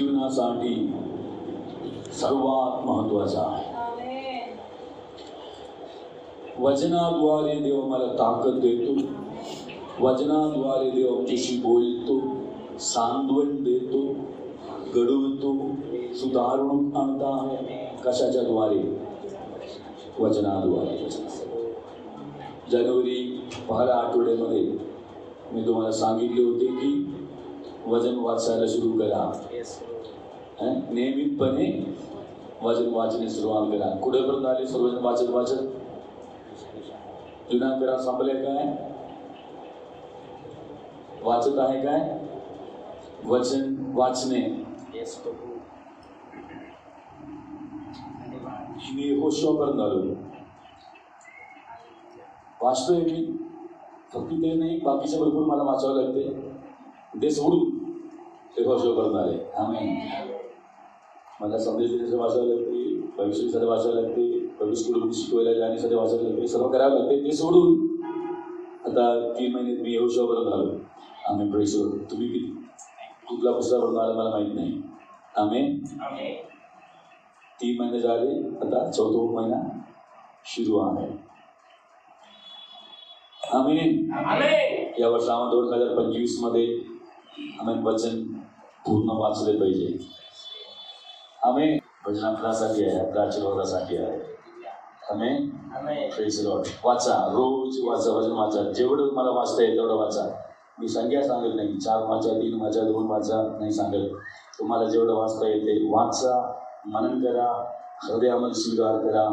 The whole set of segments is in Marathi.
जीवनासाठी सर्वात महत्वाचा आहे. वचनाद्वारे देव मला ताकद देतो, वचनाद्वारे देव आमच्याशी बोलतो, सांत्वन देतो, घडवतो, सुधारून आणता आहे. कशाच्या द्वारे? वचनाद्वारे. जानेवारी पहिल्या आठवड्यामध्ये मी तुम्हाला सांगितले होते की वचन वाचायला सुरू करा. नियमितपणे वचन वाचणे सुरुवात करा. कुठेपर्यंत आले सर्वजण वाचत वाचत? जुना करा संपले काय? वाचत आहे काय? वचन वाचणे. मी होशोपर्यंत आलो. वाचतोय मी, फक्त ते नाही, बाकीच्या भरपूर मला वाचावं लागते. ते सोडून ते होशोपर्यंत आले. आम्ही मला संदेश देण्यासाठी वाचावं लागते, भविष्यासाठी वाचावं लागते, भविष्य स्कूलमध्ये शिकवायला जाण्यासाठी वाचावं लागते, सर्व करावं लागते. ते सोडून आता 3 महिन्यात मी होशोपर्यंत आलो. आम्ही प्रेसवर. तुम्ही कुठला पुस्तकापर्यंत आला मला माहीत नाही. आम्ही 3 महिने झाले, आता 4था महिना सुरू आहे. आम्ही या वर्षामध्ये 2025 मध्ये आम्ही वचन पूर्ण वाचले पाहिजे. आम्ही भजन आपल्यासाठी आहे, आपल्या आशीर्वादासाठी आहे. आम्ही प्रेज लॉर्ड. वाचा, रोज वाचा, वचन वाचा. जेवढं मला वाचता येईल तेवढं वाचा. मी संख्या सांगत नाही, 4 वाचा, 3 वाचा, 2 वाचा नाही सांगत. तुम्हाला जेवढं वाचता येते वाचा, मनन करा, हृदयामध्ये स्वीकार करा,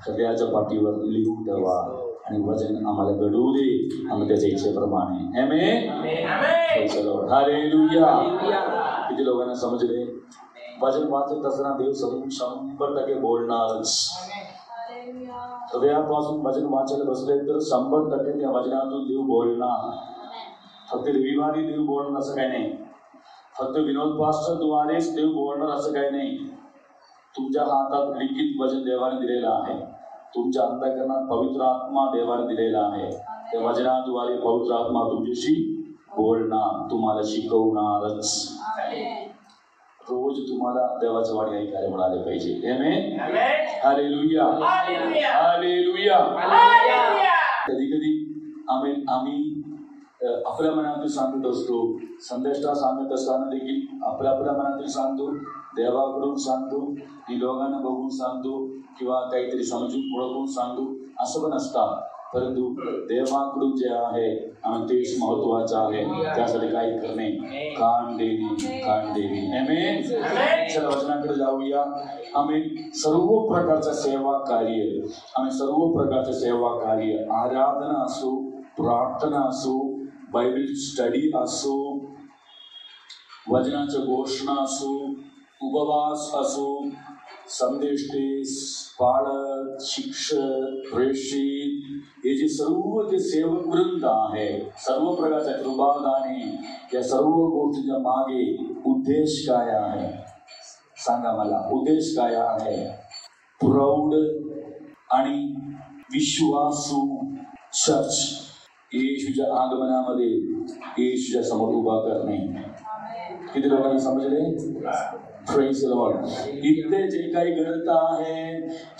हृदयाच्या पाठीवर लिहून ठेवा आणि वचन आम्हाला घडवू दे आम्ही त्याच्या इच्छेप्रमाणे. आमेन. हालेलुया. किती लोकांना समजले? वचन वाचत असताना देव 100% बोलणारच. हृदयापासून वचन वाचायला बसले तर 100% त्या वचनातून देव बोलणार. फक्त रविवारी देव बोलणार असं काही नाही, फक्त विनोद पास्टरद्वारेच देव बोलणार असं काही नाही. तुमच्या हातात लिखित वचन देवाने दिलेलं आहे. तुमच्या अंतःकरणात पवित्र आत्मा देवाने दिलेला आहे. त्या वचनाद्वारे पवित्र आत्मा तुमच्याशी बोलणार, तुम्हाला शिकवणारच. रोज तुम्हाला देवाचं वाणी ऐकायला मिळाले पाहिजे. आमेन. हालेलुया. हालेलुया. कधी कधी आम्ही आपल्या मनातून सांगत असतो, संदेशा सांगत असताना देखील आपल्या मनातून सांगतो, देवाकडून सांगतो, की लोकांना बघून सांगतो किंवा काहीतरी समजून ओळखून सांगतो, असं पण असतात. परंतु देवाकडून जे आहे आम्ही तेच महत्वाचं आहे. त्यासाठी काही करणे, कान देणे. आमेन. चला वचनाकडे जाऊया. आम्ही सर्व प्रकारचं सेवा कार्य, आराधना असो, प्रार्थना असो, बायबल स्टडी असो, वचनाच्या घोषणा असो, उपवास असो, संदेश पाळक, शिक्षक, प्रेषित, हे जे सर्व जे सेवक वृंद आहे, सर्व प्रकारच्या कृपादाने, या सर्व गोष्टींच्या मागे उद्देश काय आहे? सांगा मला, उद्देश काय आहे? प्रौढ आणि विश्वासू चर्च येशूच्या आगमनामध्ये येशूच्या समोर उभा करणे. किती लोकांना समजले? Praise the Lord. इथे जे काही घडत आहे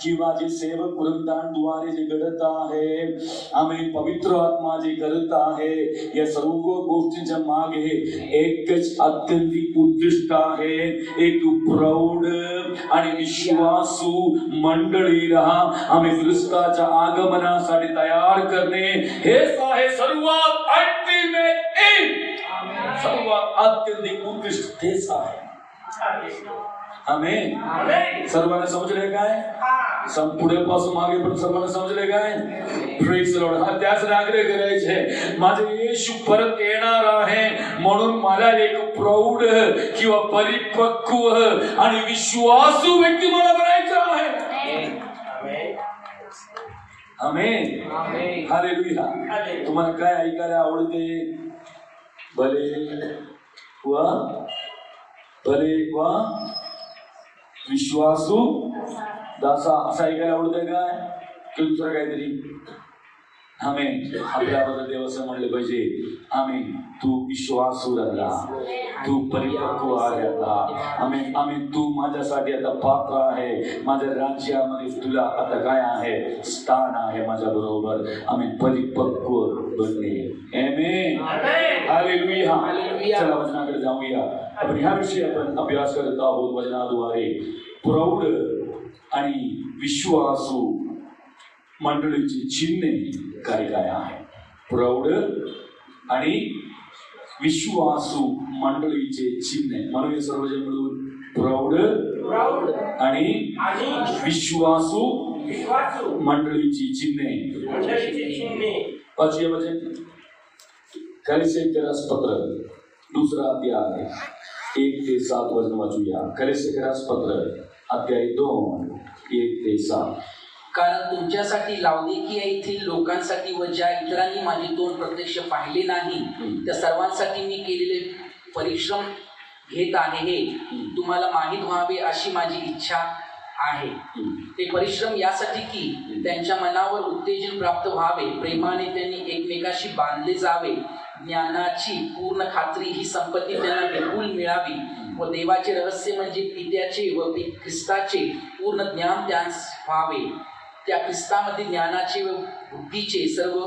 किंवा जे सेवक वृंदांद्वारे जे घडत आहे, आम्ही पवित्र आत्मा जे करत आहे, या सर्व गोष्टींच्या मागे एकच अत्यंतिक उद्दिष्ट आहे. एक प्रौढ आणि विश्वासू मंडळीला आम्ही ख्रिस्ताच्या आगमनासाठी तयार करणे, हेच आहे सर्वात अल्टिमेट एम. सर्वात अत्यंतिक उद्दिष्ट तेच आहे. आमेन. सर्वांना समजले काय? पुढे पासून मागे पण सर्वांना समजले काय? Praise the Lord. त्याच आग्रह करायचे, माझे येशू परत येणार आहे, म्हणून मला एक प्रौढ किंवा परिपक्व आणि विश्वासू व्यक्ती मला बनायचा आहे. आमेन. हालेलुया. तुम्हाला काय ऐकायला आवडते? भले वा विश्वासू दासा असं ऐकायला आवडतंय काय? की दुसरं काहीतरी? आमेन. आपल्याबद्दल देव असं म्हणले पाहिजे, आमेन, तू विश्वासू राहिला, तू परिपक्व आहे आता. आमेन आमेन. तू माझ्यासाठी आता पात्र आहे, माझ्या राज्यामध्ये तुला आता काय आहे, स्थान आहे माझ्या बरोबर. आमेन. परिपक्व बनले. आमेन. हालेलुया. चला वचनाकडे जाऊया. आपण ह्या विषयी आपण अभ्यास करत आहोत वचनाद्वारे. प्रौढ आणि विश्वासू मंडळीची चिन्हे काय काय आहे. प्रौढ आणि विश्वासू मंडळीचे चिन्हे म्हणून सर्वजण मिळून प्रौढ आणि विश्वासू मंडळीची चिन्हे. पाचवे वचन कलीसियस पत्र 2 अध्याय 1 ते 7 वचन वाचूया. कलीसियस पत्र अध्याय 2 1 ते 7. कारण तुमच्यासाठी लाउदिकिया येथील लोकांसाठी व ज्या इतरांनी माझे तोंड प्रत्यक्ष पाहिले नाही त्या सर्वांसाठी मी केलेले परिश्रम घेत आहे हे तुम्हाला माहीत व्हावे अशी माझी इच्छा आहे. ते परिश्रम यासाठी की त्यांच्या मनावर उत्तेजन प्राप्त व्हावे, प्रेमाने त्यांनी एकमेकाशी बांधले जावे, ज्ञानाची पूर्ण खात्री ही संपत्ती त्यांना बिलकुल मिळावी व देवाचे रहस्य म्हणजे पित्याचे व ख्रिस्ताचे पूर्ण ज्ञान त्यांस व्हावे. त्या ख्रिस्तामध्ये ज्ञानाचे व बुद्धीचे सर्व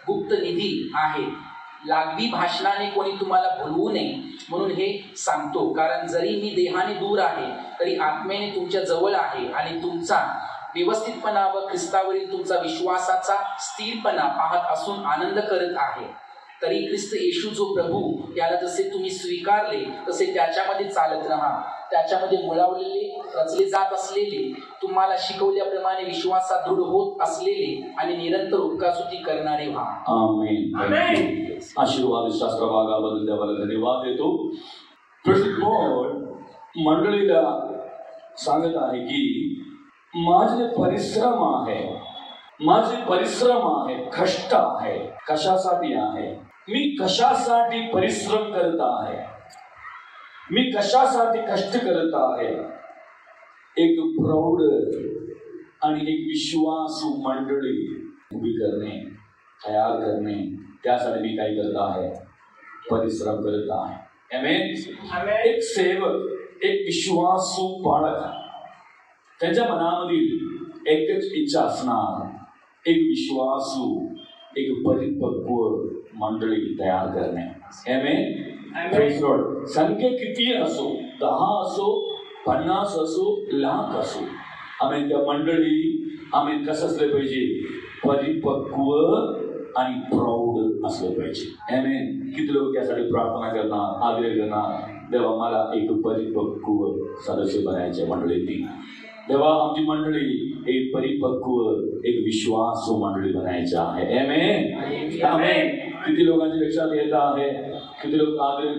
गुप्त निधी आहे. लागवी भाषणाने कोणी तुम्हाला भुलवू नये म्हणून हे सांगतो. कारण जरी मी देहाने दूर आहे तरी आत्मेने तुमच्या जवळ आहे आणि तुमचा व्यवस्थितपणा व ख्रिस्तावरील तुमचा विश्वासाचा स्थिरपणा पाहत असून आनंद करत आहे. तरी ख्रिस्त येशू जो प्रभू याला जसे तुम्ही स्वीकारले तसे त्याच्यामध्ये चालत राहा. त्याच्यामध्ये मुळावलेले रचले जात असलेले, तुम्हाला शिकवल्याप्रमाणे विश्वासात दृढ होत असलेले आणि निरंतर उपकासुती करणारे व्हा. आमेन. आशीर्वाद शास्त्र भागाबद्दल देवाला धन्यवाद देतो. मंडळीला सांगत आहे की माझे परिश्रम आहे, कष्ट आहे. कशासाठी आहे? मी कशासाठी परिश्रम करत आहे, मी कशासाठी कष्ट करत आहे. एक प्रौढ आणि एक विश्वासू मंडळी उभी करणे, तयार करणे, त्यासाठी मी काय करत आहे, परिश्रम करत आहे. आमेन. एक सेवक, एक विश्वासू बाळक, त्यांच्या मनामधील एकच इच्छा असणार, एक विश्वासू, एक परिपक्व मंडळी तयार करणे. आमेन. Praise lord. संख्या किती असो, 10 असो, 50 असो, लाख असो, आम्ही त्या मंडळी आम्ही कसं असले पाहिजे, परिपक्व आणि प्रौढ असले पाहिजे. आमेन. किती लोक त्यासाठी प्रार्थना करणार, आग्रह करणार, देवा मला एक परिपक्व सदस्य बनायचे मंडळीतील. देवा आमची मंडळी एक परिपक्व, एक विश्वासू मंडळी बनायची आहे. आमेन. आमेन. किती लोकांची लक्षात येत आहे, किती लोक आग्रह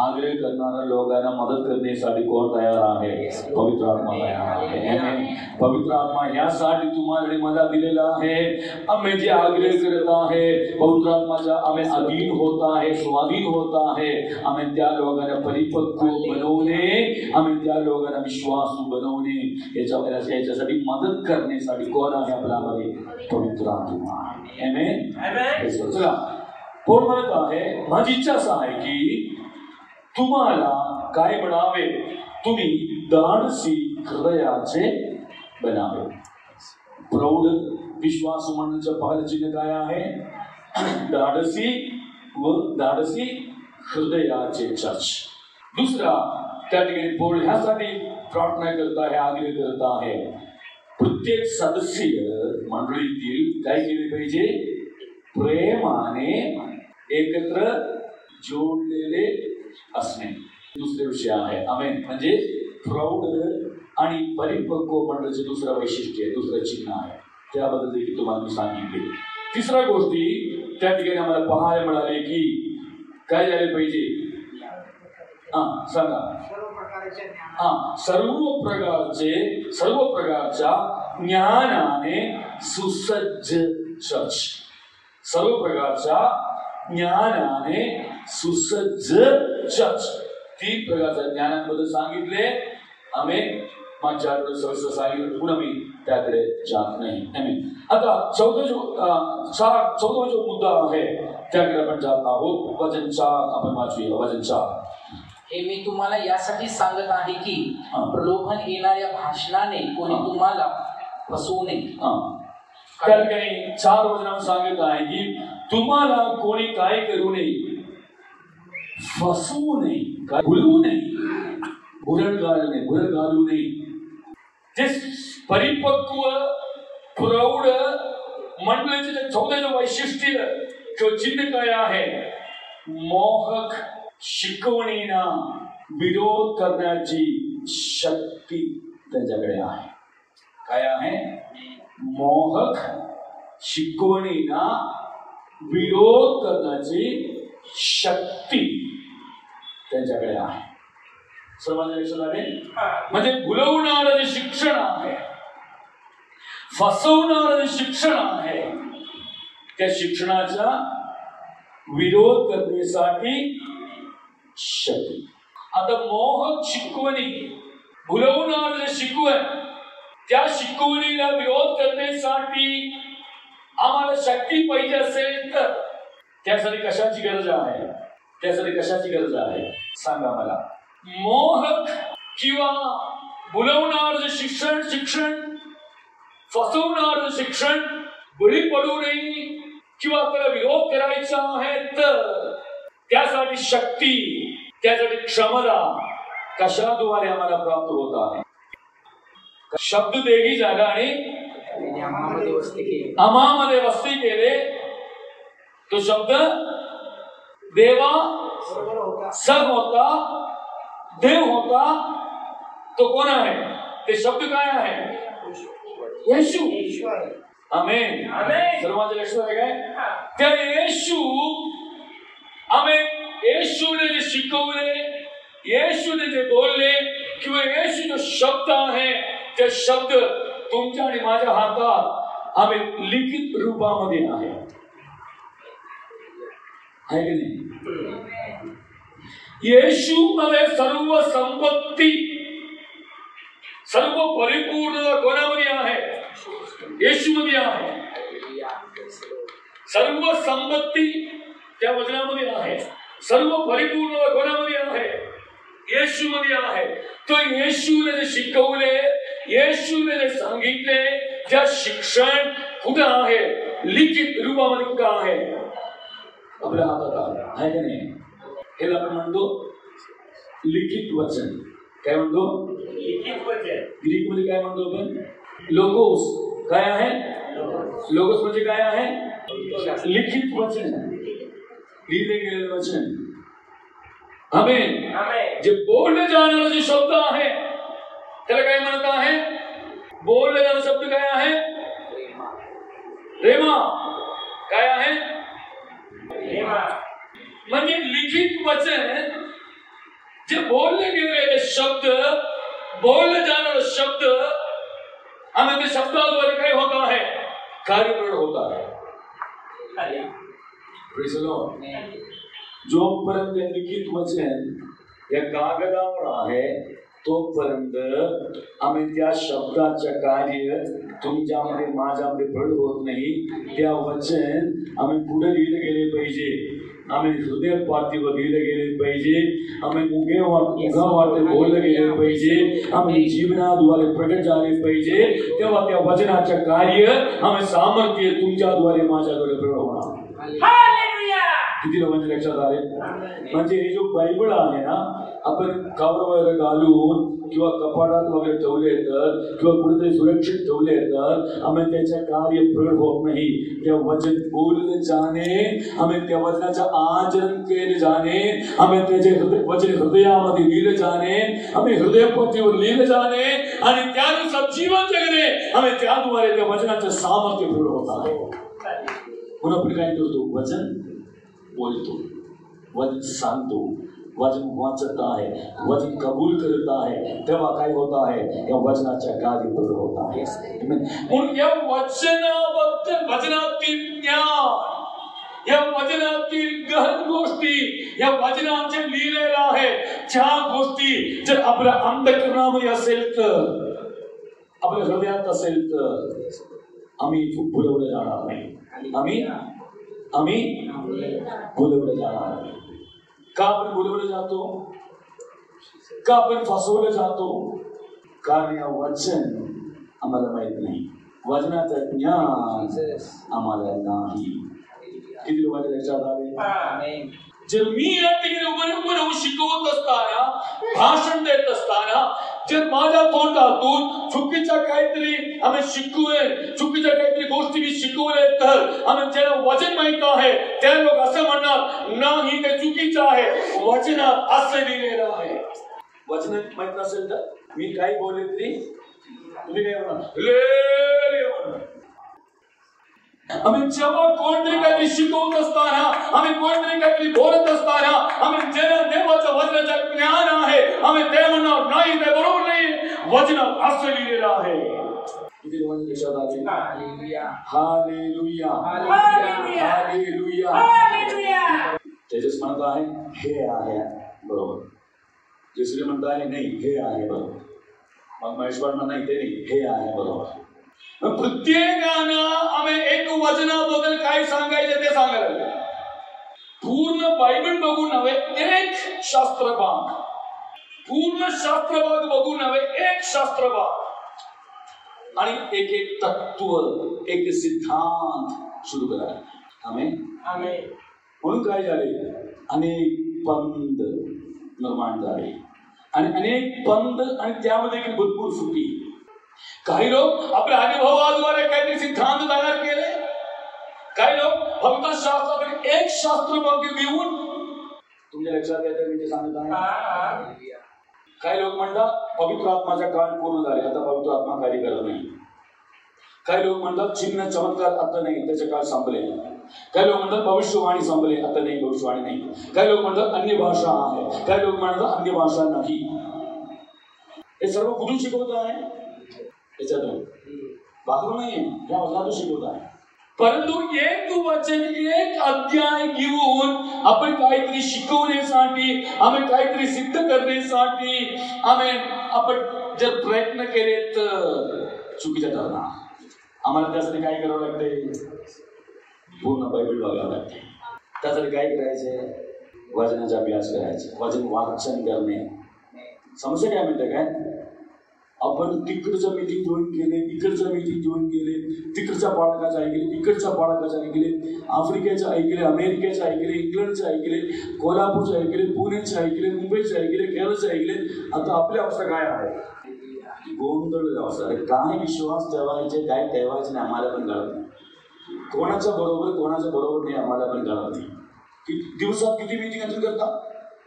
आग्रह करणाऱ्या लोकांना मदत करण्यासाठी कोण तयार आहे? पवित्र आत्मा तयार आहे. आमेन. पवित्र आत्मा यासाठी तुम्हाला मला दिलेला आहे. आम्ही जे आग्रह करत आहे, पवित्र आत्माच्या आम्ही अधीन होत आहे, स्वाधीन होत आहे. आम्ही त्या लोकांना परिपक्व बनवणे, आम्ही त्या लोकांना विश्वासू बनवणे, याच्यासाठी मदत करण्यासाठी कोण आहे आपल्यामध्ये? पवित्र आत्मा. आमेन. चला, कोण म्हणत आहे, माझी इच्छा असं आहे की तुम्हाला काय बनावे, तुम्ही धाडसी हृदयाचे बनावे. प्रौढ विश्वासू मंडळीच्या पहिलं चिन्ह काय आहे? धाडसी हृदयाचे चर्च. दुसरा त्या ठिकाणी पौल ह्यासाठी प्रार्थना करत आहे, आग्रह करत आहे, प्रत्येक सदस्य मंडळीतील काय केले पाहिजे? प्रेमाने एकत्र जोडलेले असणे. दुसरे विषय आहे. आमेन. म्हणजे प्रौढ आणि परिपक्व मंडळाचे दुसरं वैशिष्ट्य आहे, दुसरं चिन्ह आहे, त्याबद्दल देखील तुम्हाला मी सांगितले. तिसऱ्या गोष्टी त्या ठिकाणी आम्हाला पाहायला मिळाले की काय झाले पाहिजे? सांगा. सर्व प्रकारच्या ज्ञानाने सुसज्ज चर्च. सर्व प्रकारच्या ज्ञानाने सुसज्ज चर्च. 3 प्रकारच्या ज्ञानांबद्दल सांगितले. आमेन. मागच्या आठवड्यात सहस्र सांगितलं, पुन्हा मी त्याकडे जात नाही. आमेन. आता चौदा जो मुद्दा आहे त्याकडे आपण जात आहोत. वचन 4 आपण वाचूया. वचन 4. हे मी तुम्हाला यासाठी सांगत आहे की प्रलोभन येणाऱ्या भाषणाने कोणी तुम्हाला फसवू नये. त्या ठिकाणी 4 वचनावर सांगत आहे की तुम्हाला कोणी काय करू नये, फसवू नये, काय भुलवू नये, भुरळ घालू नये. जे परिपक्व प्रौढ मंडळीचे 14 वैशिष्ट्य किंवा चिन्ह काय आहे, मोहक शिकवणीना विरोध करण्याची शक्ती त्यांच्याकडे आहे. काय आहे? मोहक शिकवणीना विरोध करण्याची शक्ती त्यांच्याकडे आहे. सर्वांच्या लक्षात आले? म्हणजे भुलवणारं जे शिक्षण आहे, फसवणारं जे शिक्षण आहे, त्या शिक्षणाचा विरोध करण्यासाठी शक्ती. आता मोहक शिकवणी, भुलवणारं जे शिकवण, त्या शिकवणीला विरोध करण्यासाठी आम्हाला शक्ती पाहिजे असेल तर त्यासाठी कशाची गरज आहे? त्यासाठी कशाची गरज आहे सांगा मला. मोहक किंवा भुलवणार जे शिक्षण, फसवणार जे शिक्षण, बळी पडू नये किंवा त्याला विरोध करायचा आहे तर त्यासाठी शक्ती, त्यासाठी क्षमता कशाद्वारे आम्हाला प्राप्त होत आहे? शब्द देही जागा आणि आम्हामध्ये वस्ती केले. तो शब्द देवा सग होता, देव होता. तो कोण आहे? ते शब्द काय आहे? येशू. आमेन. सर्वांच्या लक्षात आहे काय? त्या येशू, आमेन, येशूने जे शिकवले, येशूने जे बोलले किंवा येशू जो शब्द आहे, ते शब्द तुमच्या आणि माझ्या हातात आमेन लिखित रूपामध्ये आहे की नाही? येशू मध्ये सर्व संपत्ती, सर्व परिपूर्ण कोणामध्ये आहे? येशू मध्ये आहे. सर्व संपत्ती त्या वचनामध्ये आहे. सर्व परिपूर्ण कोणामध्ये आहे? येशू मध्ये आहे. तो येशूने जे शिकवले, येशूने जे सांगितले, त्या शिक्षण कुठं आहे? लिखित रूपामध्ये कुठं आहे? आपल्या हातात आहे का नाही? हे आपण म्हणतो लिखित वचन. काय म्हणतो? लिखित वचन. ग्रीक मध्ये काय म्हणतो आपण? लोगोस. काय आहे? लोगोस म्हणजे काय आहे? लिखित वचन, लिहिले गेलेले वचन. आमेन. जे बोलले जाणारे जे शब्द आहे त्याला काय म्हणत आहे? बोलले जाणारा शब्द काय आहे? रेमा. काय आहे? म्हणजे लिखित वचन, जे बोलले गेलेले शब्द, बोलले जाणारे शब्द, आणि त्या शब्दाद्वारे काय होत आहे? कार्यप्रगट होत आहे. जोपर्यंत लिखित वचन या कागदावर आहे तोपर्यंत आम्ही त्या शब्दाचं कार्य तुमच्यामध्ये माझ्यामध्ये प्रगट होत नाही. त्या वचन आम्ही पुढे लिहिले गेले पाहिजे, आम्ही हृदय पातळीवर लिहिले गेले पाहिजे, आम्ही उगा वाटे बोलले गेले पाहिजे, आम्ही जीवनाद्वारे प्रगट झाले पाहिजे. तेव्हा त्या वचनाचं कार्य आम्ही सामर्थ्य तुमच्याद्वारे माझ्याद्वारे प्रगट होणार. किती लोकांच्या लक्षात आले? म्हणजे हे जो बायबल आहे ना, आपण कवर वगैरे घालून किंवा कपाटात वगैरे ठेवले तर किंवा कुठेतरी सुरक्षित ठेवले तर आम्ही त्याचं कार्य प्रगट होत नाही. त्या वचन बोलले जाणे, आम्ही त्या वचनाचं आचरण केले जाणे, आम्ही त्याचे वचन हृदयामध्ये लिहिले जाणे, आम्ही हृदयपट्टीवर लिहिले जाणे आणि त्यानुसार जीवन जगणे, आम्ही त्याद्वारे त्या वचनाचं सामर्थ्य प्रगट होत आहे. म्हणून आपण काय करतो? वचन बोलतो, वचन सांगतो, वचन वाचत आहे, वचन कबूल करत आहे, तेव्हा काय होत आहे? या वचनाच्या कार्य प्रगट होत आहे. म्हणून या वचनाबद्दल, वचनातील ज्ञान, या वचनातील गहन गोष्टी, या वचनाचे लिहिलेलं आहे त्या गोष्टी जर आपल्या अंतःकरणामध्ये असेल तर आपल्या हृदयात असेल तर आम्ही भुलवलं जाणार नाही. आम्ही भुलवलं जाणार नाही. का आपण भुलवलं जातो? का आपण फसवलं जातो? कारण या वचन आम्हाला माहित नाही, वचनाचं ज्ञान आम्हाला नाही. किती लोकांच्या लक्षात आले? जर मी या ठिकाणी उभं शिकवत असताना, भाषण देत असताना जर माझ्या तोंडातून चुकीचं काहीतरी आम्ही शिकवून चुकीच्या काहीतरी गोष्टी मी शिकवले, तर आम्ही ज्याला वचन माहित आहे त्या लोक असं म्हणणार नाही ते चुकीचं आहे, वचनात असं लिहिलेलं आहे. वचन माहित नसेल तर मी काही बोलले तरी तुम्ही काय म्हणणार? आम्ही जेव्हा कोणतरी काहीतरी शिकवत असताना, आम्ही कोणतरी काहीतरी बोलत असताना, आम्ही ज्याला देवाचं वचनाचं ज्ञान आहे आम्ही ते म्हणणार नाही, ते बरोबर नाही, वचनात असं लिहिलेलं आहे. किती लोकांच्या लक्षात आले? Hallelujah, hallelujah, hallelujah, hallelujah. Tejas म्हणत आहे हे आहे बरोबर, जसरी म्हणत आहे नाही हे आहे बरोबर, मग महेश्वर नाही ते नाही हे आहे बरोबर. प्रत्येकानं आम्ही एक वचनाबद्दल काय सांगायचं ते सांगायला. पूर्ण बायबल बघून नव्हे, एक शास्त्रभाग, पूर्ण शास्त्रभाग बघून नव्हे, एक शास्त्रभाग आणि एक एक तत्व, एक सिद्धांत सुरू करा. आमेन. म्हणून काय झाले? अनेक पंथ निर्माण झाले आणि अनेक पंथ आणि त्यामध्ये भरपूर सुटी. काही लोक आपल्या अनुभवाद्वारे काहीतरी सिद्धांत तयार केले, काही लोक फक्त शास्त्रातील एक शास्त्र घेऊन. तुमच्या लक्षात येतं मी ते सांगत आहे? काही लोक म्हणतात पवित्र आत्माचा काळ पूर्ण झाले, आता पवित्र आत्मा कार्य करत नाही. काही लोक म्हणतात चिन्ह चमत्कार आता नाही, त्याचे काळ संपले. काही लोक म्हणतात भविष्यवाणी संपले, आता नाही, भविष्यवाणी नाही. काही लोक म्हणतात अन्य भाषा आहे, काही लोक म्हणतात अन्य भाषा नाही. हे सर्व कुठून शिकवत आहे? त्याच्यातून बाथरूम नाहीये, या वचनातून शिकवत आहे. परंतु एक वचन, एक अध्याय घेऊन आपण काहीतरी शिकवण्यासाठी, आम्ही काहीतरी सिद्ध करण्यासाठी आपण जर प्रयत्न केले तर चुकीचं ठरणार. आम्हाला त्यासाठी काय करावं लागते? पूर्ण बायबल बघावं लागते. त्यासाठी काय करायचंय? वचनाचा अभ्यास करायचा, वचन वाचन करणे. समस्या काय म्हणते काय? आपण तिकडचं मीटिंग जॉईन केले, इकडचं मीटिंग जॉईन केले, तिकडच्या बाळकाचं ऐकले, इकडच्या बाळकाचं ऐकले, आफ्रिकेचं ऐकले, अमेरिकेचं ऐकले, इंग्लंडचं ऐकले, कोल्हापूरचं ऐकले, पुण्याचं ऐकले, मुंबईचं ऐकले, केरळचं ऐकले. आता आपली अवस्था काय आहे? गोंधळ अवस्था. काय विश्वास ठेवायचे, काय ठेवायचे नाही आम्हाला पण कळत नाही. कोणाच्या बरोबर नाही आम्हाला पण कळत नाही. दिवसात किती मीटिंग अटेंड करता?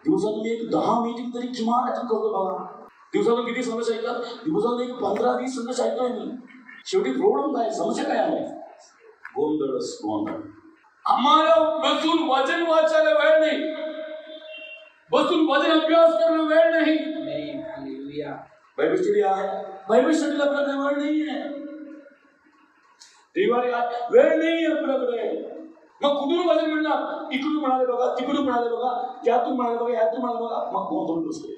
दिवसातून एक 10 मीटिंग तरी किमान अटेंड करतो बघा. दिवसातून किती संदेश ऐकतात? दिवसातून एक 15-20 संदेश ऐकतोय मी. शेवटी प्रॉब्लेम काय? समस्या काय आहे? गोंधळ. आम्हाला बसून वचन वाचायला वेळ नाही, बसून वचन अभ्यास करायला वेळ नाही. बायबल स्टडी आहे, बायबल स्टडीला आपल्याकडे वेळ नाही आहे. रविवारी वेळ नाही आपल्याकडे. मग कुठून वचन मिळणार? इकडून म्हणाले बघा, तिकडून म्हणाले बघा, त्यातून म्हणाले बघा, यातून म्हणाले बघा. मग गोंधळ बसतो.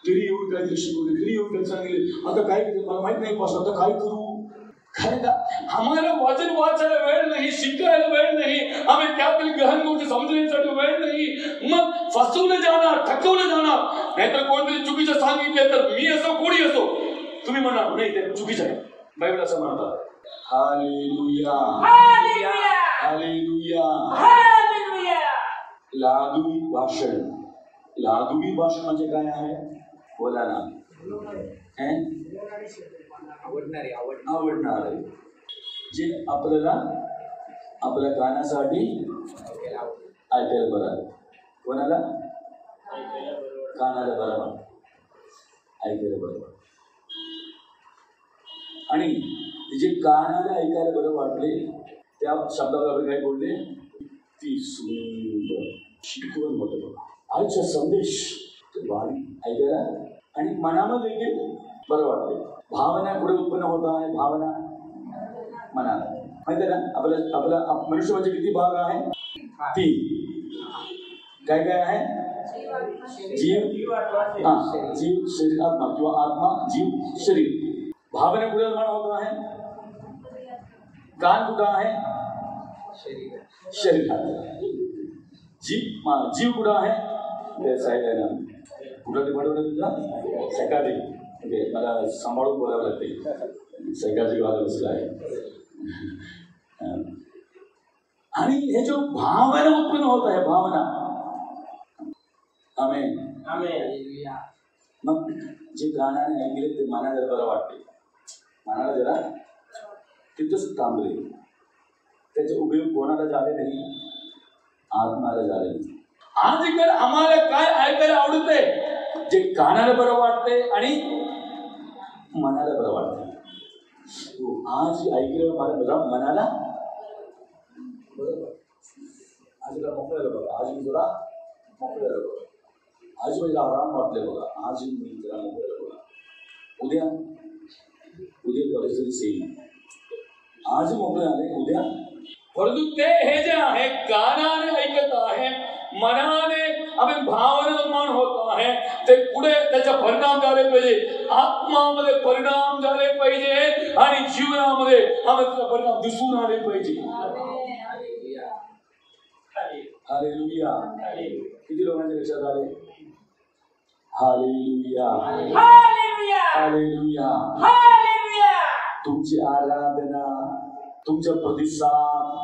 तरी येऊन काहीतरी शिकवले, तरी येऊन काही सांगितले, आता काय मला माहित नाही पास, आता काय करू? काय का आम्हाला वचन वाचायला वेळ नाही, शिकायला वेळ नाही, आम्ही त्यातील गहन गोष्टी समजण्यासाठी वेळ नाही. मग फसवलं जाणार, ठकवलं जाणार. नाहीतर कोणतरी चुकीचं सांगितले तर मी असो कोणी असो तुम्ही म्हणा नाही ते चुकीचं आहे. बायबल असं म्हणतात. Hallelujah, hallelujah, hallelujah. लाघवी भाषण. लाघवी भाषण म्हणजे काय आहे? बोला ना. आवडणारे जे आपल्याला आपल्या कानासाठी ऐकायला बरं. कोणाला? कानाला बरं, ऐकायला बरं. आणि जे कानाला ऐकायला बरं वाटले त्या शब्दाला आपण काय बोलले? ती सुंदर शिकवण होतं बघा. आजचा संदेश भारी ऐकायला आणि मनामध्ये देखील बरं वाटते. भावना पुढे उत्पन्न होत आहे. भावना मनाला माहिती आहे ना? आपला मनुष्य म्हणजे किती भाग आहे? 3. काय काय आहे? जीव, जीव, शरीर, आत्मा किंवा आत्मा, जीव, शरीर. भावना कुठे निर्माण होत आहे? कान कुठं आहे? शरीरात. जीव कुठं आहे? ते कुठं डिपार्टमेंट तुझा? सायकाट्रिक. मला सांभाळून बोलावं लागते, सायकाट्रिक वाला बसला आहे. आणि हे जो भावना उत्पन्न होत आहे, भावना, आमेन, मग जे गाण्याने ऐकले ते मनाला जरा बरं वाटते, मनाला जरा तिथंच थांबले. त्याचे उपयोग कोणाला झाले नाही? आत्माला झाले नाही. आजकाल आम्हाला काय ऐकायला आवडते? जे कानाला बरं वाटते आणि मनाला बरं वाटते. आज ऐकलं माझ्या मनाला बरोबर, आज मोकळ्याला बघा, आज मी जरा मोकळ्याला बघा, आज मला आराम वाटले बघा, आज मी जरा मोकळ्याला बघा. उद्या परिस्थिती सेम. आज मोकळे आले, उद्या. परंतु ते हे जे आहे कानाने ऐकत आहे, मनाने आम्ही भावना निर्माण होत आहे, ते पुढे त्याचा परिणाम झाले पाहिजे, आत्मामध्ये परिणाम झाले पाहिजे आणि जीवनामध्ये आम्ही त्याचा परिणाम दिसून आले पाहिजे. हालेलुया. किती लोकांच्या लक्षात आले? Hallelujah, hallelujah, hallelujah. तुमची आराधना, तुमचा प्रतिसाद,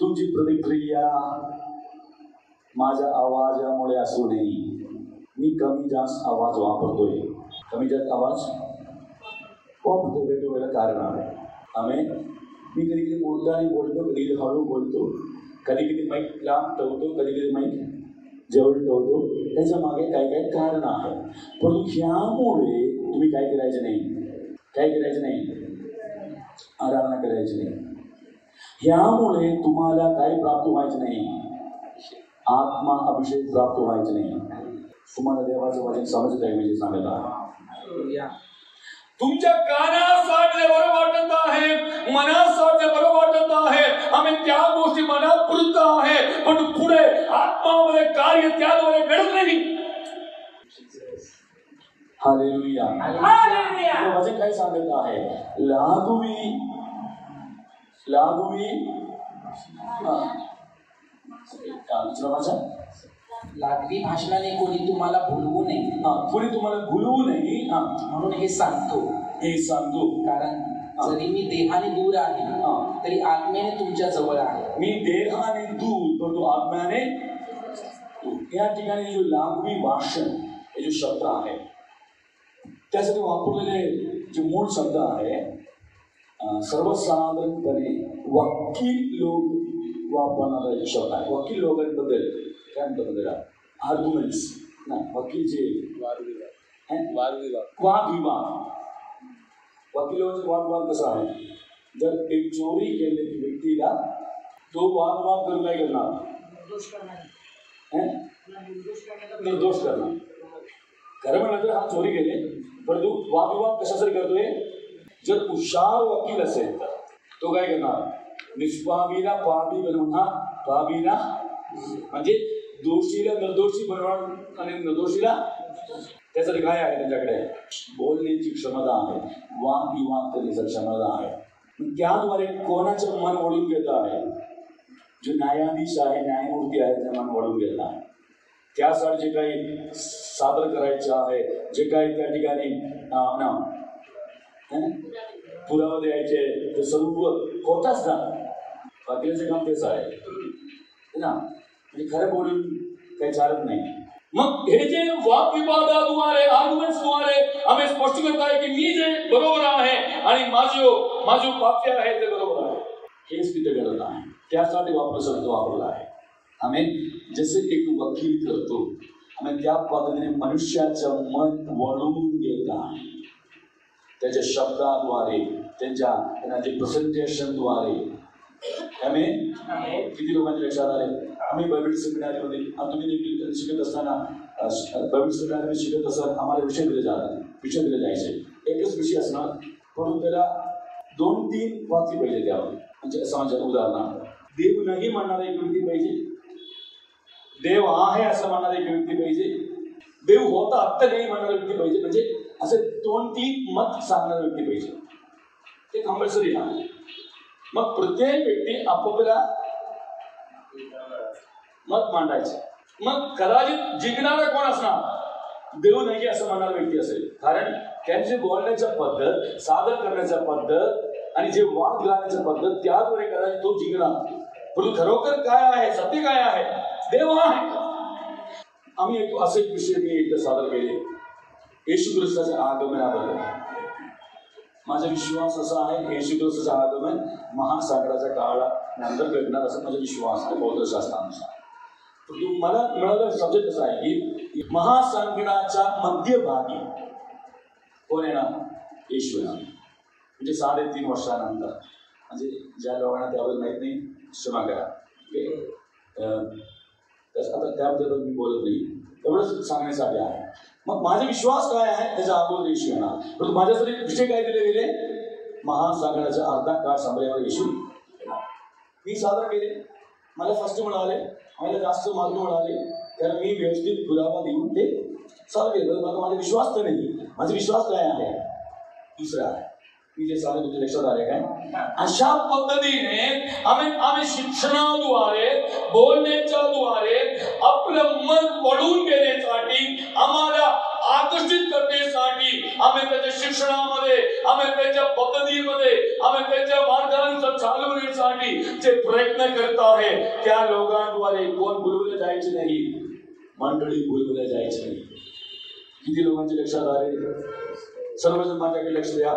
तुमची प्रतिक्रिया माझ्या आवाजामुळे असू नये. मी कमी जास्त आवाज वापरतोय, कमी जास्त आवाज वापरतो, वेगवेगळं कारण आहे. आम्ही मी कधी कधी मोठ्याने बोलतो, कधी कधी हळू बोलतो, कधी कधी माईक लांब ठेवतो, कधी कधी माईक जवळ ठेवतो. त्याच्या मागे काही काही कारण आहे. परंतु ह्यामुळे तुम्ही काय करायचं नाही, काय करायचं नाही, आराधना करायची नाही. ह्यामुळे तुम्हाला काही प्राप्त व्हायचं नाही, आत्मा अभिषेक प्राप्त व्हायचं नाही. तुम्हाला देवाचं वचन समजत आहे म्हणजे सांगता. तुमच्या कानासाठी बरं वाटत आहे, मनासाठी बरं वाटत आहे, आम्ही त्या गोष्टी मनात पुरत आहे, पण पुढे आत्मामध्ये कार्य त्याद्वारे घडत नाही. Hallelujah, hallelujah. वचन काय सांगत आहे? लागवी लागवी भाषणाने कोणी तुम्हाला भुलवू नये, कोणी तुम्हाला भुलवू नये म्हणून हे सांगतो. कारण जरी मी देहाने दूर आहे तरी आत्म्याने तुमच्या जवळ आहे. मी देहाने दूर परंतु आत्म्याने. या ठिकाणी जो लागवी भाषण हे जो शब्द आहे त्यासाठी वापरलेले जे मूळ शब्द आहे, सर्वसाधारणपणे वकील लोक वापरणारा एक शब्द आहे. वकील लोकांबद्दल काय म्हणतात त्याला? आर्ग्युमेंट्स ना, वकीलचे वादविवाद. वकील लोकांचा वादविवाद कसा आहे? जर एक चोरी केलेली व्यक्तीला तो वादविवाद करून काय करणार? निर्दोष करणार. खरं म्हणलं तर हा चोरी केले, परंतु वादविवाद कशासाठी करतोय? जर हुशार वकील असेल तर तो काय करणार? निष्पापीला पापी बनवणार, पापीला म्हणजे दोषीला निर्दोषी बनवणार आणि निर्दोषीला. त्यासाठी काय आहे त्यांच्याकडे? बोलण्याची क्षमता आहे, वादविवाद करण्याची क्षमता आहे. त्याद्वारे कोणाचं मन ओढून घेत आहे? जो न्यायाधीश आहे, न्यायमूर्ती आहे, त्याचं मन ओढून घेत आहे. त्यासाठी जे काही सादर करायचं आहे, जे काही त्या ठिकाणी पुरावा द्यायचे, ते सर्व होताच ना. वकिलाचं काम तेच आहे ना, म्हणजे खरं बोलून काही चालत नाही. मग हे जे वादविवादाद्वारे, आर्ग्युमेंट्सद्वारे आम्ही स्पष्ट करत आहे की मी जे बरोबर आहे आणि माझे वाक्य आहे ते बरोबर आहे, हेच तिथे करत आहे. त्यासाठी शब्द वापरला आहे. आम्ही जसे एक वकील करतो, आम्ही त्या पद्धतीने मनुष्याचं मन वळवून घेत आहे. त्याच्या शब्दाद्वारे, त्यांच्या प्रेझेंटेशनद्वारे. आम्ही किती लोकांच्या लक्षात आले? आम्ही बायबल सेमिनारीमध्ये, तुम्ही देखील शिकत असताना बायबल सेमिनारीमध्ये शिकत असताना आम्हाला विषय दिले जायचे. एकच विषय असणार, म्हणून त्याला 2-3 वाक्य पाहिजे त्यावर. म्हणजे असं माझ्या उदाहरणार्थ, देव नाही म्हणणारा एक व्यक्ती पाहिजे, देव आहे असं म्हणणारा एक व्यक्ती पाहिजे, देव होता आत्ता नाही म्हणणारा व्यक्ती पाहिजे. म्हणजे असे 2-3 मत सांगणारा व्यक्ती पाहिजे, ते कंपल्सरी आहे. मग प्रत्येक व्यक्ती आपापला मत मांडायचे. मग कदाचित जिंकणारा कोण असणार? देव नाही असं म्हणणारा व्यक्ती असेल, कारण त्यांची बोलण्याच्या पद्धत, सादर करण्याच्या पद्धत आणि जे वाद घालण्याच्या पद्धत त्याद्वारे कदाचित तो जिंकणार. परंतु खरोखर काय आहे, सत्य काय आहे? देव आहे. आम्ही असे एक विषय मी एकदा सादर केले, येशू ख्रिस्ताच्या आगमनाबद्दल. माझा विश्वास असा आहे, येशू ख्रिस्ताचं आगमन महासागराच्या काळानंतर घडणार असा माझा विश्वास आहे बौद्धशास्त्रानुसार. मला मिळालेला सब्जेक्ट असा आहे की महासंकटाच्या मध्यभागी कोण येणार? येशू येणार. म्हणजे 3.5 वर्षानंतर. म्हणजे ज्या लोकांना त्याबद्दल माहीत नाही, क्षमा करा. आता त्याबद्दल मी बोलत नाही, एवढंच सांगण्यासाठी आहे. मग माझा विश्वास काय आहे? त्याच्या अगोदर येशू येणार. परंतु माझ्यासाठी विषय काय दिले गेले? महासागराच्या अर्धा काळ संपल्यावर येशू येणार. मी सादर केले, मला फर्स्ट मिळाले, मला जास्त मार्ग मिळाले, कारण मी व्यवस्थित पुरावा देऊन ते सादर केले. मला माझा विश्वास तर नाही. माझा विश्वास काय आहे? दुसरा आहे. मी जे सांगतो तुमच्या लक्षात आले काय? अशा पद्धतीने आम्ही शिक्षणाद्वारे, बोलण्याच्या द्वारे आपलं मन वळून घेण्यासाठी, आम्हाला आकर्षित करण्यासाठी, आम्ही त्याच्या शिक्षणामध्ये, आम्ही त्याच्या पद्धतीमध्ये, आम्ही त्याच्या मार्गानुसार चालवण्यासाठी जे प्रयत्न करत आहे, त्या लोकांद्वारे कोण बोलवलं जायचे नाही? मंडळी बोलवल्या जायचे नाही. किती लोकांचे लक्षात आले? सर्वजण माझ्याकडे लक्ष द्या.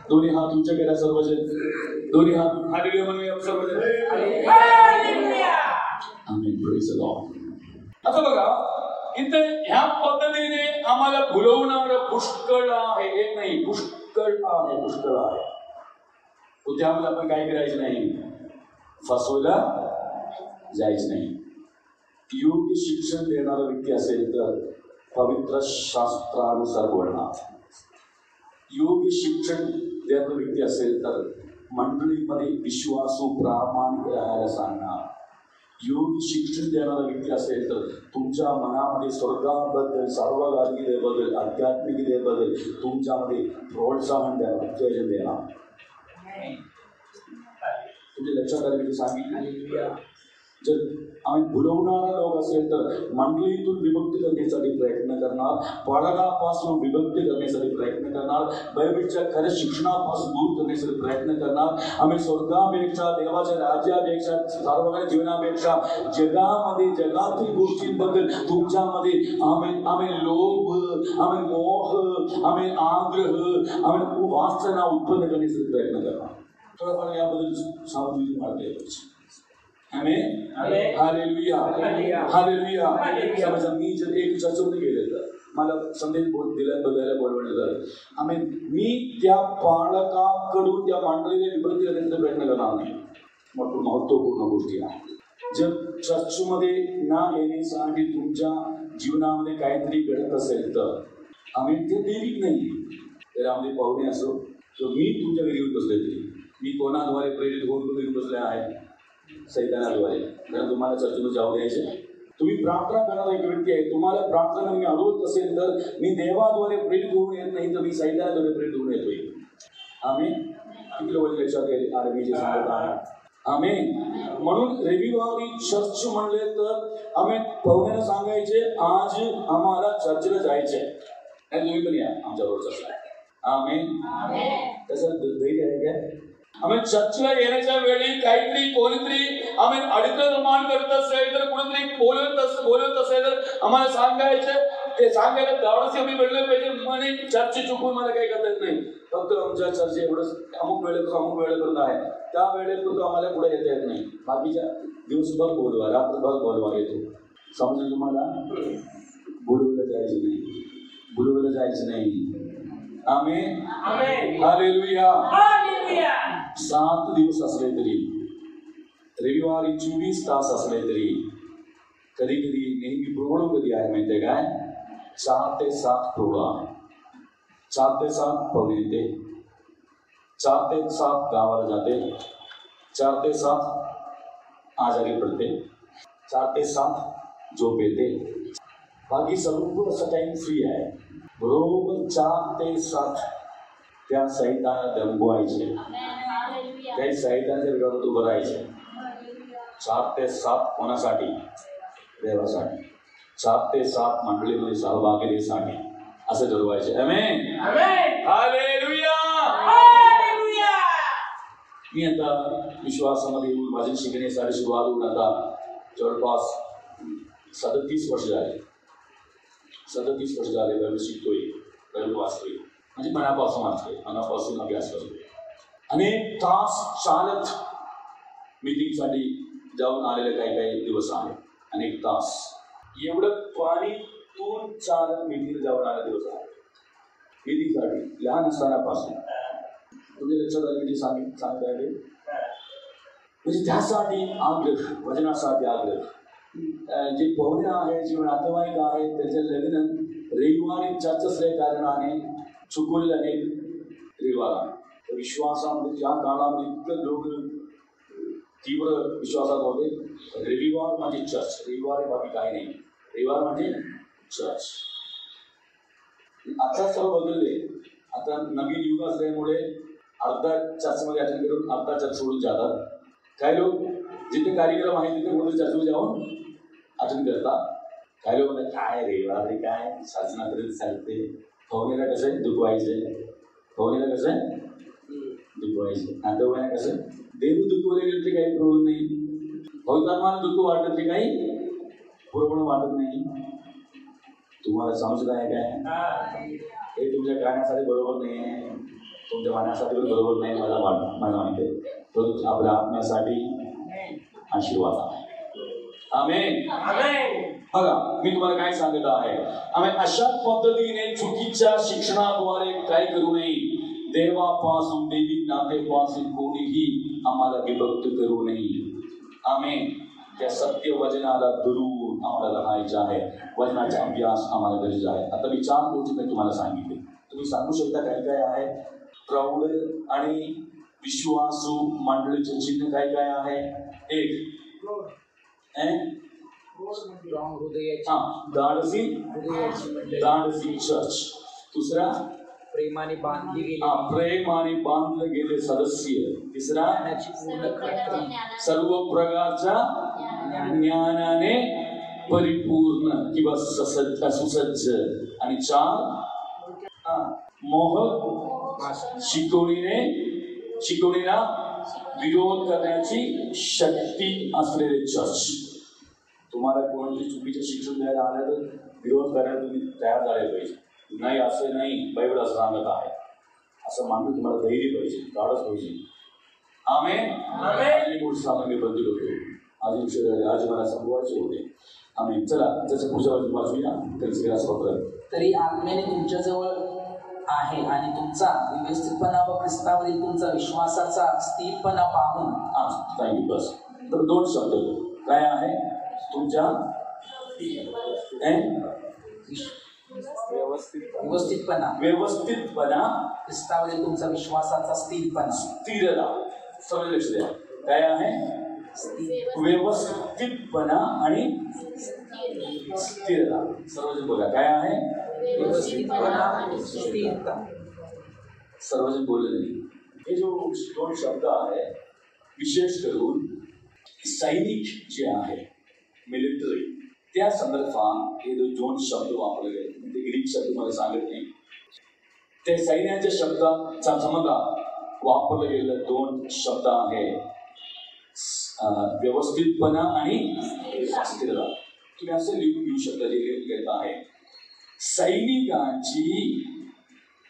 दोन्ही हात तुमच्याकडे द्या. सर्वजण दोन्ही हात हालेलुया म्हणूया सर्वजण. आमेन. Praise the lord. आता बघा, इथे ह्या पद्धतीने आम्हाला भुलवणारं पुष्कळ आहे. एक नाही, पुष्कळ आहे, पुष्कळ आहे. तो त्यामुळे आपण काय करायचं नाही? फसवायला जायचं नाही. योग्य शिक्षण देणारा व्यक्ती असेल तर पवित्र शास्त्रानुसार बोलणार. योग्य शिक्षण देणारा व्यक्ती असेल तर मंडळीमध्ये विश्वासू प्रामाणिक राहायला सांगणार. योग्य शिक्षण देणारा व्यक्ती असेल तर तुमच्या मनामध्ये स्वर्गाबद्दल, सार्वकालिकतेबद्दल, आध्यात्मिकतेबद्दल तुमच्यामध्ये प्रोत्साहन देणार, उत्तेजन देणार. तुमच्या लक्षात आले मी सांगितले. जर आम्ही भुलवणारा लोक असेल तर मंडळीतून विभक्त करण्यासाठी प्रयत्न करणार, बाळगापासून विभक्त करण्यासाठी प्रयत्न करणार, बायबलच्या खऱ्या शिक्षणापासून दूर करण्यासाठी प्रयत्न करणार. आम्ही स्वर्गापेक्षा, देवाच्या राज्यापेक्षा, सार्वकालिक जीवनापेक्षा जगामध्ये, जगातील गोष्टींबद्दल तुमच्यामध्ये आम्ही लोभ, आम्ही मोह, आम्ही आग्रह, आम्ही वासना उत्पन्न करण्यासाठी प्रयत्न करणार. थोडाफार याबद्दल सावधगिरी मारता पाहिजे. आमेन. हालेलुया. हालेलुया. समजा मी जर एक चर्चेमध्ये गेले तर मला संदेश बदलायला बोलवण्यात आलं. आमेन. मी त्या पालकाकडून त्या मंडळीला विभक्ती करण्याचा प्रयत्न करणार नाही. महत्वपूर्ण गोष्टी आहे. जर चर्चमध्ये ना येण्यासाठी तुमच्या जीवनामध्ये काहीतरी घडत असेल तर आमेन, ते दैविक नाही. त्यामध्ये पाहुणे असो किंवा मी तुमच्या घरी येऊन बसले तरी, मी कोणाद्वारे प्रेरित होऊन घरी बसले आहे? सैतानाद्वारे. कारण तुम्हाला चर्चेमध्ये जाऊ द्यायचे. तुम्ही प्रार्थना करणारा एक व्यक्ती आहे, तुम्हाला प्रार्थना मी अडवत असेल तर मी देवाद्वारे प्रेरित होऊन येत नाही, तर मी सैतानाद्वारे प्रेरित होऊन येतोय. आम्ही किती लोक लक्षात येईल आम्ही जे सांगत आहे. आम्ही म्हणून रविवारी चर्च म्हणले तर आम्ही पाहुण्यांना सांगायचे आज आम्हाला चर्चला जायचे आहे, तुम्ही पण या आमच्याबरोबर चर्चला. आम्ही तसं धैर्य आहे काय? आम्ही चर्चला येण्याच्या वेळी काहीतरी कोणीतरी आम्ही अडचण निर्माण करत असेल तर, कुणीतरी बोलत असेल तर आम्हाला सांगायचे. ते सांगायला धाडसी आम्ही वेळले पाहिजे. म्हणे चर्च चुकून मला काही करता येत नाही, फक्त आमच्या चर्च एवढंच अमुक वेळेपर्यंत आहे, त्या वेळेपर्यंत आम्हाला पुढे येता येत नाही. बाकीच्या दिवसभर बोलवा, रात्रभर बोलवा येतो. समजा तुम्हाला बोलवलं जायचं नाही, बोलवलं जायचं नाही. आमेन. हालेलुया. 7 दिवस असले तरी, रविवारी 24 तास असले तरी, कधी कधी नेहमी प्रोग्राम कधी आहे माहिती आहे काय? 4 ते 7 प्रोग्राम. 4 ते 7 पाहुणे येते, 4 ते 7 गावाला जाते, 4 ते 7 आजारी पडते, 4 ते 7 झोप येते, बाकी सर्व टाइम फ्री आहे. बरोबर 4 ते 7 त्या सैतानाला दमवायचे, त्या सैतानाच्या विरोधात उभं राहायचे. 4 ते 7 कोणासाठी? देवासाठी. 4 ते 7 मंडळीमध्ये सहभागितेसाठी असं ठरवायचे. आमेन. हालेलुया. मी आता विश्वासामध्ये येऊन भजन शिकण्यासाठी सुरुवात होऊन आता जवळपास 37 वर्ष झाले. 37 वर्ष झाले. बायबल शिकतोय, बायबल वाचतोय, म्हणजे मनापासून वाचतोय, मनापासून अभ्यास करतोय. अनेक तास चालत मीटिंगसाठी जाऊन आलेले काही दिवस आहेत. अनेक तास एवढं पाणी तून चालत मीटिंग जाऊन आले दिवस आहेत मीटिंगसाठी. लहान असतानापासून तुम्ही लक्षात आले किती सांगता आले. म्हणजे त्यासाठी आग्रह, वचनासाठी आग्रह. जे पाहुणे आहेत, जे नातेवाईक आहेत, त्याचे लग्न रविवारी चर्च असल्या कारणाने चुकवलेले अनेक रविवार. विश्वासामध्ये ज्या काळामध्ये इतकं लोक तीव्र विश्वासात होते, रविवार म्हणजे चर्च. रविवार बाकी काही नाही, रविवार म्हणजे चर्च. आता सर्व बदलले. आता नवीन युग असल्यामुळे अर्धा चर्चमध्ये अटेंड करून अर्धा चर्च सोडून जातात. काही लोक जिथे कार्यक्रम आहे तिथे मोठे चर्चमध्ये जाऊन अटेंड करतात. काही लोक म्हणतात काय रविवार रे, काय साजरा तरी चालते. पाहुणेला कसं दुखवायचे, पाहुणेला कसं दुखवायचे, नातेवाईकांना कसं देव दुखवले गेले ते काही प्रॉब्लेम नाही. भविष्यात दुःख वाटत ते काही पूर्ण वाटत नाही. तुम्हाला समजत आहे काय? हे तुमच्या गाण्यासाठी बरोबर नाही आहे, तुमच्या गाण्यासाठी पण बरोबर नाही. मला माहिती आहे, परंतु आपल्या आत्म्यासाठी आशीर्वाद आहे. आमेन. बघा मी तुम्हाला काय सांगत आहे, आम्ही अशा पद्धतीने चुकीच्या शिक्षणाद्वारे काय करू नये. देवापासून, दैविक नातेपासून कोणीही आम्हाला विभक्त करू नये. आमेन. त्या सत्य वचनाला दुरून आम्हाला राहायचं आहे. वचनाचा अभ्यास आम्हाला गरजेचा आहे. आता मी 4 गोष्टी मी तुम्हाला सांगितले. तुम्ही सांगू शकता काय काय आहे? प्रौढ आणि विश्वासू मंडळीचे चिन्ह काय काय आहे? एक धाडसी चर्च. दुसरा प्रेमाने बांधले गेले सदस्य. तिसरा सर्व प्रकारच्या ज्ञानाने परिपूर्ण किंवा सुसज्ज. आणि 4 मोहक शिकवणीला विरोध करण्याची शक्ती असलेले चर्च. तुम्हाला कोणते चुकीचे शिक्षण द्यायला आलं तर विरोध करायला तुम्ही तयार झाले पाहिजे. नाही असं नाही, बायबल असं सांगत आहे असं मानून तुम्हाला धैर्य पाहिजे, धाडस पाहिजे. आमेन. पुढचं आपण बंदी होतो. आज मला संपवायचे होते. आम्ही चला त्याच्या पुढच्या वाचूया. तरी आत्म्याने तुमच्याजवळ आहे आणि तुमचा व्यवस्थितपणा व ख्रिस्तावरील तुमचा विश्वासाचा स्थिरपणा पाहून. थँक्यू. बस तर 2 शब्द काय आहे तुमच्या व्यवस्थितपणा ख्रिस्तावरील तुमचा विश्वासाचा स्थिरपणा. स्थिरता. समज लक्ष द्या काय आहे? व्यवस्थितपणा आणि स्थिरता. सर्वजण बोला काय आहे? व्यवस्थितपणा आणि स्थिरता. सर्वजण बोलले नाही. हे जो 2 शब्द आहे विशेष करून सैनिक जे आहे मिलिटरी त्या संदर्भात हे 2 शब्द वापरले गेले. ते ग्रीक शब्द मला सांगत नाही. ते सैन्याच्या शब्दाचा संबंधात वापरले गेलेले 2 शब्द आहे व्यवस्थितपणा आणि स्थिरता. तुम्ही असं लिहू शकता जे लिहित आहे सैनिकांची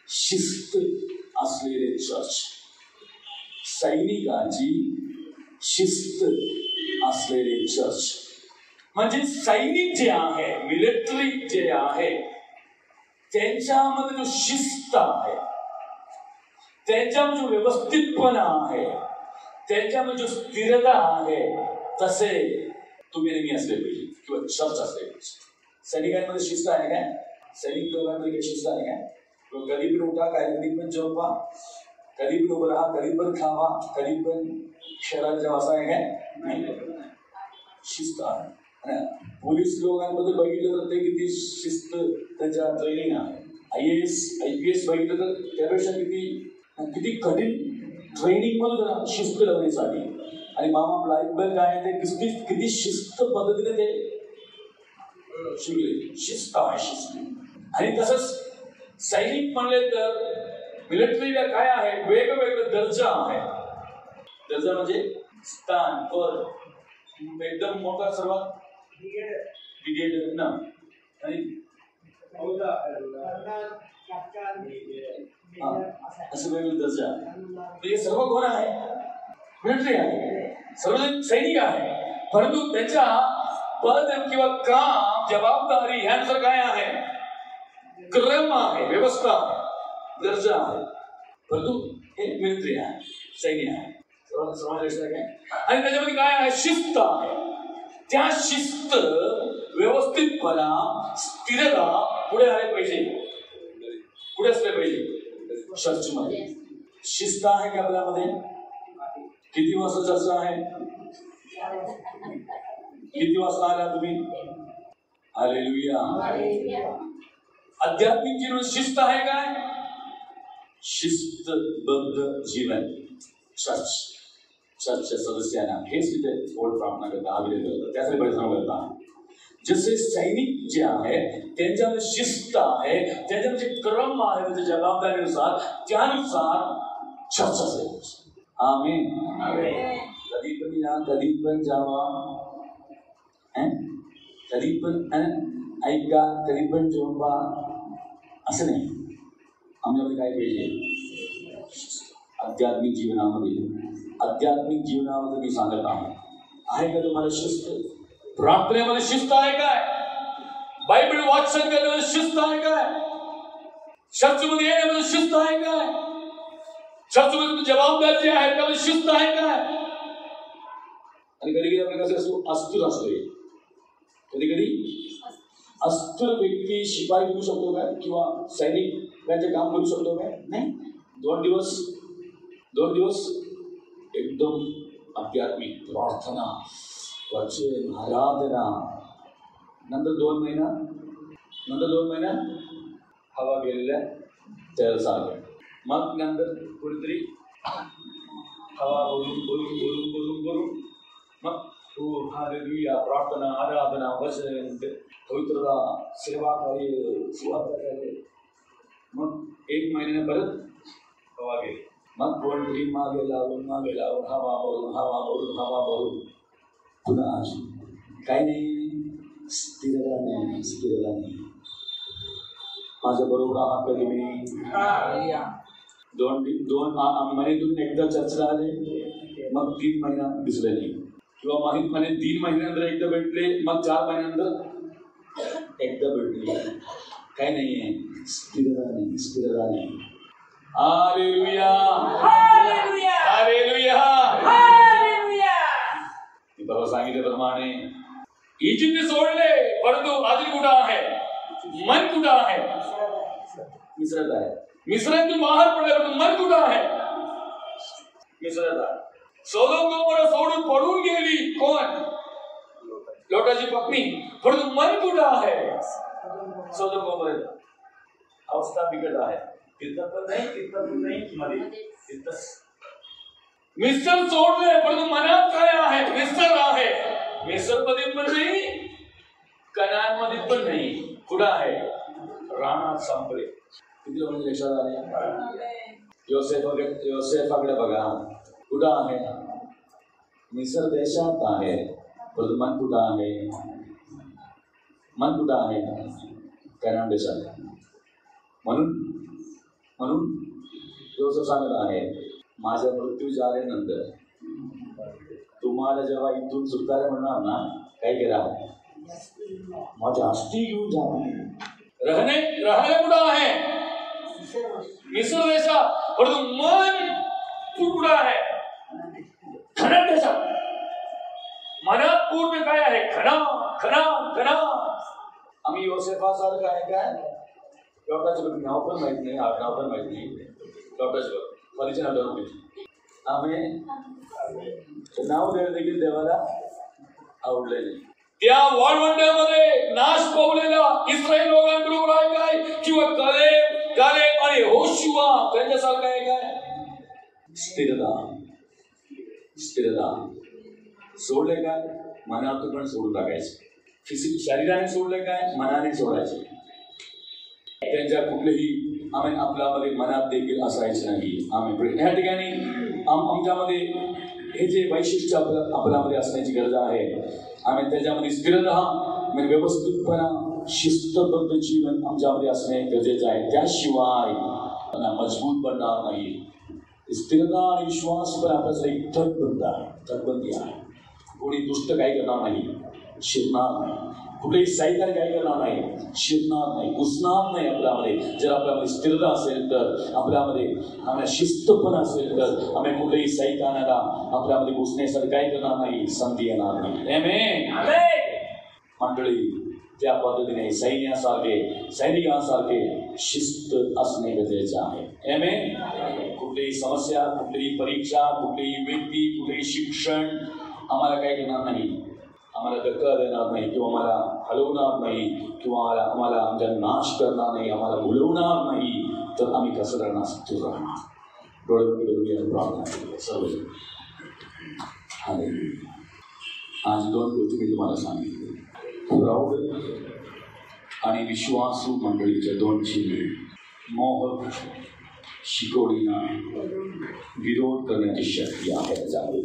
शिस्त असलेले चर्च. सैनिकांची शिस्त असलेले चर्च म्हणजे सैनिक जे आहे, मिलिटरी जे आहे, त्यांच्यामध्ये जो शिस्त आहे, त्यांच्यामध्ये जो व्यवस्थितपणा आहे, त्यांच्यामध्ये जो स्थिरता आहे, तसे तुम्ही नेहमी असले पाहिजे किंवा चर्च असले पाहिजे. सैनिकांमध्ये शिस्त आहे काय? सैनिक लोकांमध्ये काही शिस्त आहे काय? कधी पण उठा, कधी पण झोपा, कधी पण उभं राहा, कधी पण खावा, कधी पण शहरात जावा, असं आहे काय? नाही. शिस्त आहे. पोलीस लोकांबद्दल बघितलं तर ते किती शिस्त त्यांच्या ट्रेनिंग आहे. IAS IPS बघितलं तर त्यापेक्षा किती कठीण ट्रेनिंग मधून शिस्त लावण्यासाठी. आणि मामा ब्लॅक बेल्ट आहे ते किती शिस्त पद्धतीने ते शिकले. शिस्त आहे शिस्त. आणि तसंच सैनिक म्हणले तर मिलिटरीला काय आहे, वेगवेगळे दर्जा आहे. दर्जा म्हणजे स्थान पद. एकदम मोठा सर्वात ब्रिगेड ना, आणि असं वेगवेगळे दर्जा. हे सर्व कोण आहे? मिलिटरी आहे, सर्वजण सैनिक आहे. परंतु त्यांच्या पद किंवा काम जबाबदारी ह्यांचं काय आहे, क्रम आहे, व्यवस्था आहे, दर्जा आहे. परंतु हे मिलिटरी आहे, सैन्य आहे, आणि त्याच्यामध्ये काय आहे, शिस्त आहे. त्या शिस्त, व्यवस्थितपणा, स्थिरता पुढे आले पाहिजे. पुढे असले पाहिजे. चर्चमध्ये शिस्त आहे का आपल्यामध्ये? किती वाजता चर्चा आहे? किती वाजता आला तुम्ही? हालेलुया. आध्यात्मिक जीवन शिस्त आहे काय? शिस्तबद्ध जीवन. चर्चच्या सदस्यांना हेच तिथे ओढ प्रार्थना करता, अभिनय करतात, त्यासाठी परिश्रम करतात. जसे सैनिक जे आहे त्यांच्यामध्ये शिस्त आहे, त्यांच्यामध्ये क्रम आहे, त्याच्या जबाबदारीनुसार, त्यानुसार चर्चा असेल. आमेन. कधी पण या, कधी पण जावा, कधी पण ऐका, कधी पण झोपा, असं नाही. आमच्यामध्ये काय पाहिजे? आध्यात्मिक जीवनामध्ये मी सांगत आहे का तुम्हाला शिस्त? प्रार्थनेमध्ये शिस्त आहे काय? बायबल वाचन करण्यामध्ये शिस्त आहे काय? चर्चमध्ये येण्यामध्ये शिस्त आहे काय? चर्चमध्ये जबाबदारी जी आहे त्यामध्ये शिस्त आहे काय? आणि कधी कधी आपण कसं असतो, अस्थिर असतोय. कधी कधी अस्थिर व्यक्ती शिपाई करू शकतो काय, किंवा सैनिक त्यांचे काम करू शकतो काय? नाही. 2 दिवस एकदम आध्यात्मिक प्रार्थना, वचन, आराधना. नंतर 2 महिना हवा गेलेल्या तेलासारखं. मग नंतर कुठेतरी हवा बोलून मग हालेलुया, प्रार्थना, आराधना, वचन, पवित्रता, सेवा कार्य. मग 1 महिन्याने परत हवा गेली. मग कोणतरी मागे लावून हवा भरून पुन्हा काही नाही, स्थिरता नाही. माझ्या बरोबर आहात कधी मी? 2 महिन्यातून एकदा चर्चेला आले, मग 3 महिना दिसले नाही, किंवा 3 महिन्यानंतर एकदा भेटले, मग 4 महिन्यानंतर एकदा भेटले. काही नाहीये, स्थिरता नाही. Hallelujah, hallelujah, hallelujah, hallelujah. मी परवा सांगितल्याप्रमाणे इजिप्त सोडले, परंतु अजून कुठं आहे? मन कुठं आहे? मिसरत आहे. मिसरातून बाहेर पडले, परंतु मन कुठं आहे? मिसरत आहे. सोदोम गोमोरा सोडून पडून गेली कोण? लोटाची पत्नी. परंतु मन कुठं आहे? सोदोम गोमोरा. अवस्था बिकट आहे. तिथं नाही मध्ये मिस्टर सोडले, परंतु मनात काय आहे? मिस्टर आहे. मिस्टर मध्ये पण नाही, कनान मध्ये पण नाही. कुठं आहे? रानात संपले. किती लोकांच्या लक्षात आले? योसेफाकडे बघा, कुठं आहे? मिस्र देशात आहे, परंतु मन कुठं आहे? कनान देशात. म्हणून योसेफ सांगत आहे, माझ्या मृत्यू झाल्यानंतर तुम्हाला जेव्हा इथून सुटायला म्हणणार ना, काय करा? माझ्या अस्थी घेऊन जा. राहणे कुठं आहे? मिस्र देशात, परंतु मन कुठं आहे? कनान देशात. मनात पूर्ण काय आहे? खना. आम्ही योसेफासारखं आहे काय? लोटाचं नाव पण माहित नाही, नाव पण माहित नाही. लोटाचं परिचय नाव आम्ही नाव द्यायला देखील देवाला आवडले नाही. त्या वाळवंटामध्ये नाश पावलेल्या इस्रायल लोकांबरोबर आहे काय, किंवा कालेब आणि यहोशुआ त्यांच्यासारखं आहे काय? स्थिरता सोडले काय? मनातून पण सोडून टाकायचं. शरीराने सोडले काय? मनाने सोडायचे. त्यांच्या कुठलेही आपल्यामध्ये मनात देखील असायचे नाही. ह्या ठिकाणी आमच्यामध्ये हे जे वैशिष्ट्य आपल्यामध्ये असण्याची गरज आहे, त्याच्यामध्ये स्थिर राहा, व्यवस्थितपणा, शिस्तबद्ध जीवन आमच्यामध्ये असणे गरजेचं आहे. त्याशिवाय मजबूत बनणार नाही. स्थिरता आणि विश्वास पण आपल्यासाठी तटबंदी आहे. कोणी दुष्ट काही करणार नाही, शिरणार नाही. कुठेही सैतान काय करणार नाही, शिरणार नाही, घुसणार नाही आपल्यामध्ये. जर आपल्यामध्ये स्थिरता असेल तर, आपल्याला शिस्तपण असेल तर, आम्ही कुठेही सैतानाला आपल्यामध्ये घुसण्यासाठी काय करणार नाही, संधी येणार नाही. आमेन. मंडळी, त्या पद्धतीने सैनिकांसारखे शिस्त असणे गरजेचे आहे. आमेन. कुठलीही समस्या, कुठलीही परीक्षा, कुठलीही व्यक्ती, कुठलेही शिक्षण आम्हाला काय करणार नाही, आम्हाला धक्का देणार नाही, किंवा आम्हाला हलवणार नाही, किंवा आम्हाला आमचा नाश करणार नाही, आम्हाला भुलवणार नाही. तर आम्ही कसं राहणार, स्थिर राहणार. डोळे बंद करून प्रार्थना करूया सर्व. आज 2 गोष्टी मी तुम्हाला सांगितले. प्रौढ आणि विश्वासू मंडळीच्या 2 चिन्हे. मोह शिकवणीना विरोध करण्याची शक्ती आहे त्याच्यामध्ये.